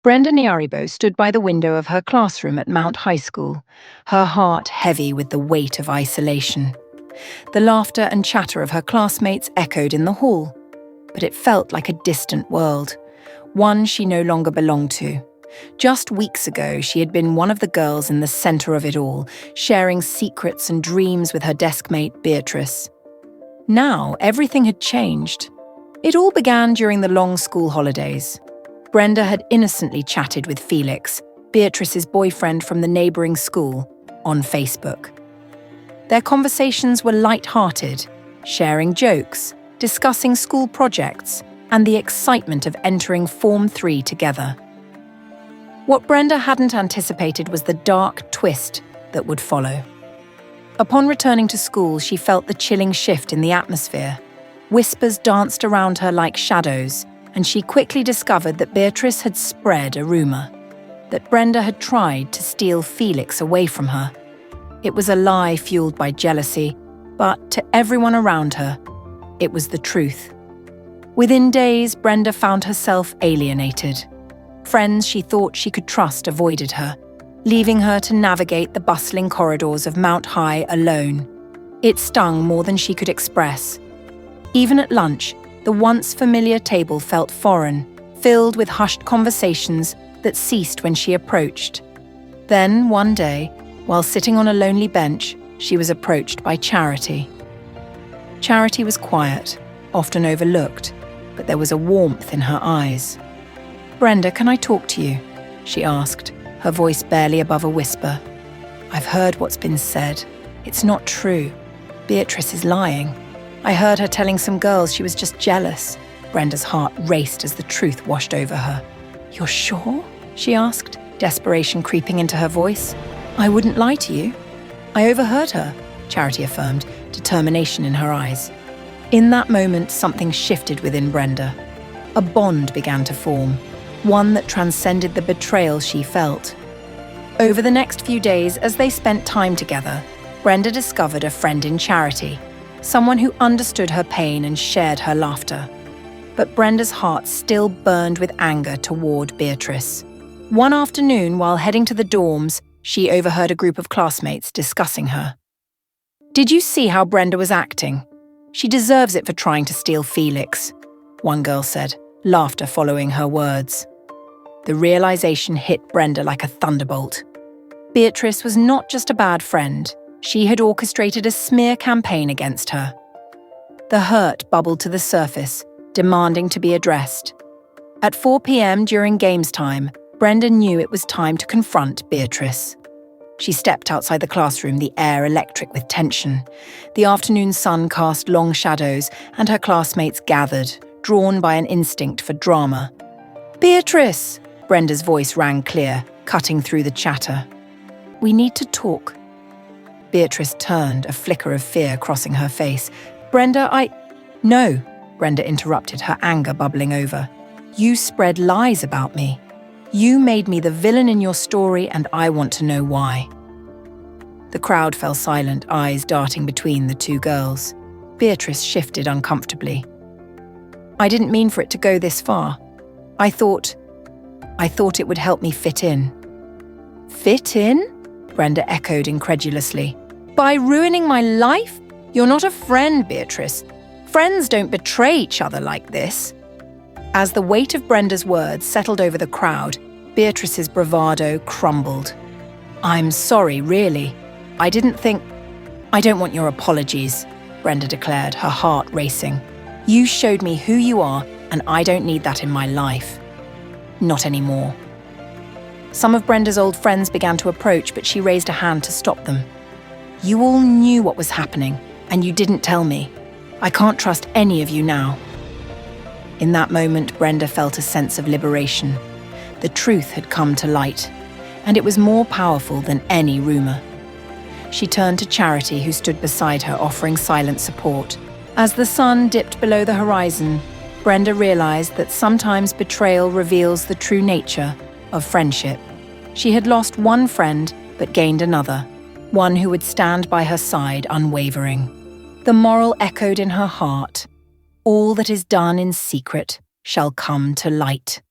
Brenda Nyaribo stood by the window of her classroom at Mount High School, her heart heavy with the weight of isolation. The laughter and chatter of her classmates echoed in the hall, but it felt like a distant world, one she no longer belonged to. Just weeks ago, she had been one of the girls in the center of it all, sharing secrets and dreams with her deskmate Beatrice. Now, everything had changed. It all began during the long school holidays. Brenda had innocently chatted with Felix, Beatrice's boyfriend from the neighboring school, on Facebook. Their conversations were light-hearted, sharing jokes, discussing school projects, and the excitement of entering Form 3 together. What Brenda hadn't anticipated was the dark twist that would follow. Upon returning to school, she felt the chilling shift in the atmosphere. Whispers danced around her like shadows, and she quickly discovered that Beatrice had spread a rumor, that Brenda had tried to steal Felix away from her. It was a lie fueled by jealousy, but to everyone around her, it was the truth. Within days, Brenda found herself alienated. Friends she thought she could trust avoided her, leaving her to navigate the bustling corridors of Mount High alone. It stung more than she could express. Even at lunch, the once familiar table felt foreign, filled with hushed conversations that ceased when she approached. Then, one day, while sitting on a lonely bench, she was approached by Charity. Charity was quiet, often overlooked, but there was a warmth in her eyes. "Brenda, can I talk to you?" she asked, her voice barely above a whisper. "I've heard what's been said. It's not true. Beatrice is lying. I heard her telling some girls she was just jealous." Brenda's heart raced as the truth washed over her. "You're sure?" she asked, desperation creeping into her voice. "I wouldn't lie to you." "I overheard her," Charity affirmed, determination in her eyes. In that moment, something shifted within Brenda. A bond began to form, one that transcended the betrayal she felt. Over the next few days, as they spent time together, Brenda discovered a friend in Charity, someone who understood her pain and shared her laughter. But Brenda's heart still burned with anger toward Beatrice. One afternoon, while heading to the dorms, she overheard a group of classmates discussing her. "Did you see how Brenda was acting? She deserves it for trying to steal Felix," one girl said, laughter following her words. The realization hit Brenda like a thunderbolt. Beatrice was not just a bad friend. She had orchestrated a smear campaign against her. The hurt bubbled to the surface, demanding to be addressed. At 4 p.m. during games time, Brenda knew it was time to confront Beatrice. She stepped outside the classroom, the air electric with tension. The afternoon sun cast long shadows, and her classmates gathered, drawn by an instinct for drama. "Beatrice!" Brenda's voice rang clear, cutting through the chatter. "We need to talk." Beatrice turned, a flicker of fear crossing her face. "Brenda, No," Brenda interrupted, her anger bubbling over. "You spread lies about me. You made me the villain in your story, and I want to know why." The crowd fell silent, eyes darting between the two girls. Beatrice shifted uncomfortably. "I didn't mean for it to go this far. I thought it would help me fit in." "Fit in?" Brenda echoed incredulously. "By ruining my life? You're not a friend, Beatrice. Friends don't betray each other like this." As the weight of Brenda's words settled over the crowd, Beatrice's bravado crumbled. "I'm sorry, really. I don't want your apologies," Brenda declared, her heart racing. "You showed me who you are, and I don't need that in my life. Not anymore." Some of Brenda's old friends began to approach, but she raised a hand to stop them. "You all knew what was happening, and you didn't tell me. I can't trust any of you now." In that moment, Brenda felt a sense of liberation. The truth had come to light, and it was more powerful than any rumor. She turned to Charity, who stood beside her, offering silent support. As the sun dipped below the horizon, Brenda realized that sometimes betrayal reveals the true nature of friendship. She had lost one friend, but gained another, one who would stand by her side unwavering. The moral echoed in her heart: all that is done in secret shall come to light.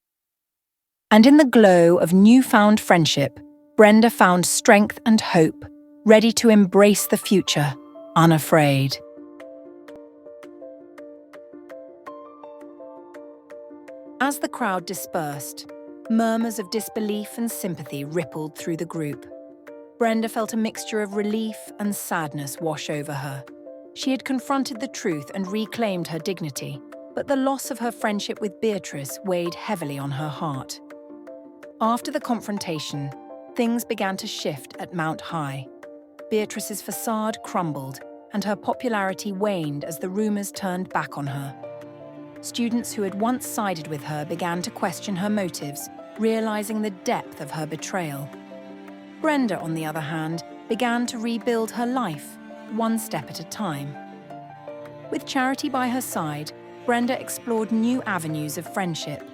And in the glow of newfound friendship, Brenda found strength and hope, ready to embrace the future, unafraid. As the crowd dispersed, murmurs of disbelief and sympathy rippled through the group. Brenda felt a mixture of relief and sadness wash over her. She had confronted the truth and reclaimed her dignity, but the loss of her friendship with Beatrice weighed heavily on her heart. After the confrontation, things began to shift at Mount High. Beatrice's facade crumbled, and her popularity waned as the rumors turned back on her. Students who had once sided with her began to question her motives, realizing the depth of her betrayal. Brenda, on the other hand, began to rebuild her life, one step at a time. With Charity by her side, Brenda explored new avenues of friendship.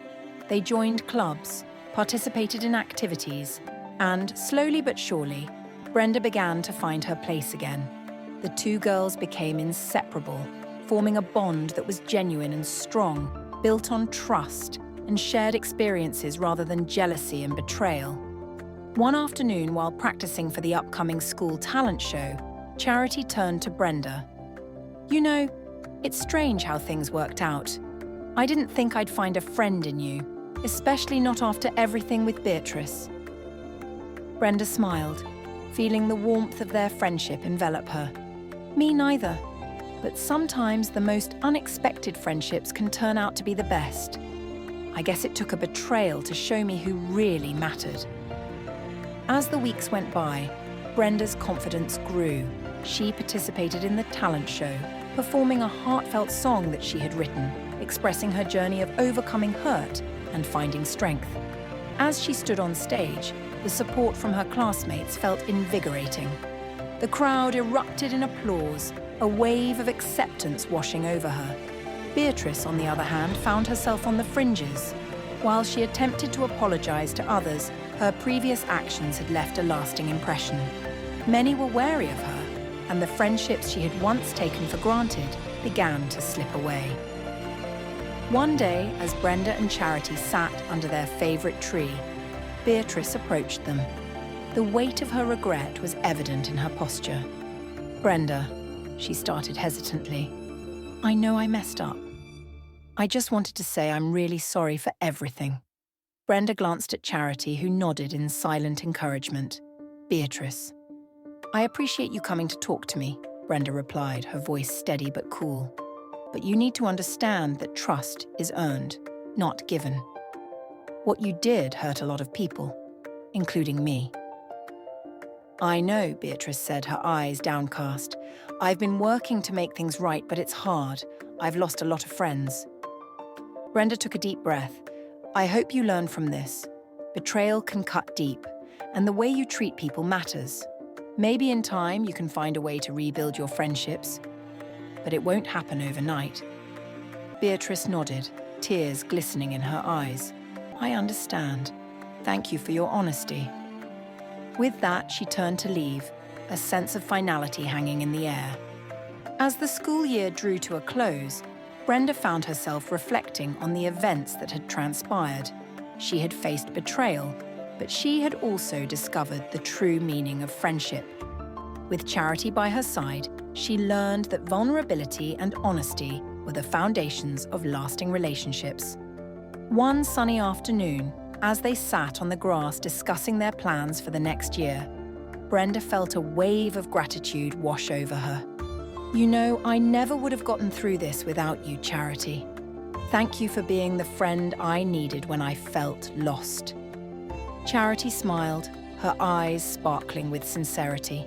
They joined clubs, participated in activities, and, slowly but surely, Brenda began to find her place again. The two girls became inseparable, forming a bond that was genuine and strong, built on trust and shared experiences rather than jealousy and betrayal. One afternoon, while practicing for the upcoming school talent show, Charity turned to Brenda. "You know, it's strange how things worked out. I didn't think I'd find a friend in you, especially not after everything with Beatrice." Brenda smiled, feeling the warmth of their friendship envelop her. "Me neither. But sometimes the most unexpected friendships can turn out to be the best. I guess it took a betrayal to show me who really mattered." As the weeks went by, Brenda's confidence grew. She participated in the talent show, performing a heartfelt song that she had written, expressing her journey of overcoming hurt and finding strength. As she stood on stage, the support from her classmates felt invigorating. The crowd erupted in applause, a wave of acceptance washing over her. Beatrice, on the other hand, found herself on the fringes. While she attempted to apologize to others, her previous actions had left a lasting impression. Many were wary of her, and the friendships she had once taken for granted began to slip away. One day, as Brenda and Charity sat under their favorite tree, Beatrice approached them. The weight of her regret was evident in her posture. "Brenda," she started hesitantly, "I know I messed up. I just wanted to say I'm really sorry for everything." Brenda glanced at Charity, who nodded in silent encouragement. "Beatrice." "I appreciate you coming to talk to me," Brenda replied, her voice steady but cool. "But you need to understand that trust is earned, not given. What you did hurt a lot of people, including me." "I know," Beatrice said, her eyes downcast. "I've been working to make things right, but it's hard. I've lost a lot of friends." Brenda took a deep breath. "I hope you learn from this. Betrayal can cut deep, and the way you treat people matters. Maybe in time you can find a way to rebuild your friendships, but it won't happen overnight." Beatrice nodded, tears glistening in her eyes. "I understand. Thank you for your honesty." With that, she turned to leave, a sense of finality hanging in the air. As the school year drew to a close, Brenda found herself reflecting on the events that had transpired. She had faced betrayal, but she had also discovered the true meaning of friendship. With Charity by her side, she learned that vulnerability and honesty were the foundations of lasting relationships. One sunny afternoon, as they sat on the grass discussing their plans for the next year, Brenda felt a wave of gratitude wash over her. "You know, I never would have gotten through this without you, Charity. Thank you for being the friend I needed when I felt lost." Charity smiled, her eyes sparkling with sincerity.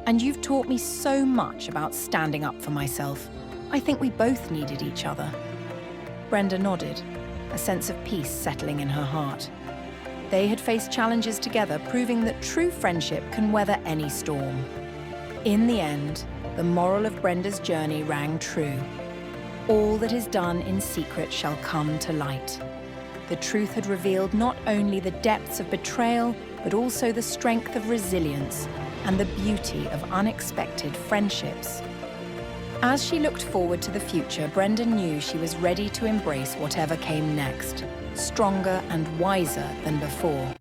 "And you've taught me so much about standing up for myself. I think we both needed each other." Brenda nodded, a sense of peace settling in her heart. They had faced challenges together, proving that true friendship can weather any storm. In the end, the moral of Brenda's journey rang true. All that is done in secret shall come to light. The truth had revealed not only the depths of betrayal, but also the strength of resilience and the beauty of unexpected friendships. As she looked forward to the future, Brenda knew she was ready to embrace whatever came next, stronger and wiser than before.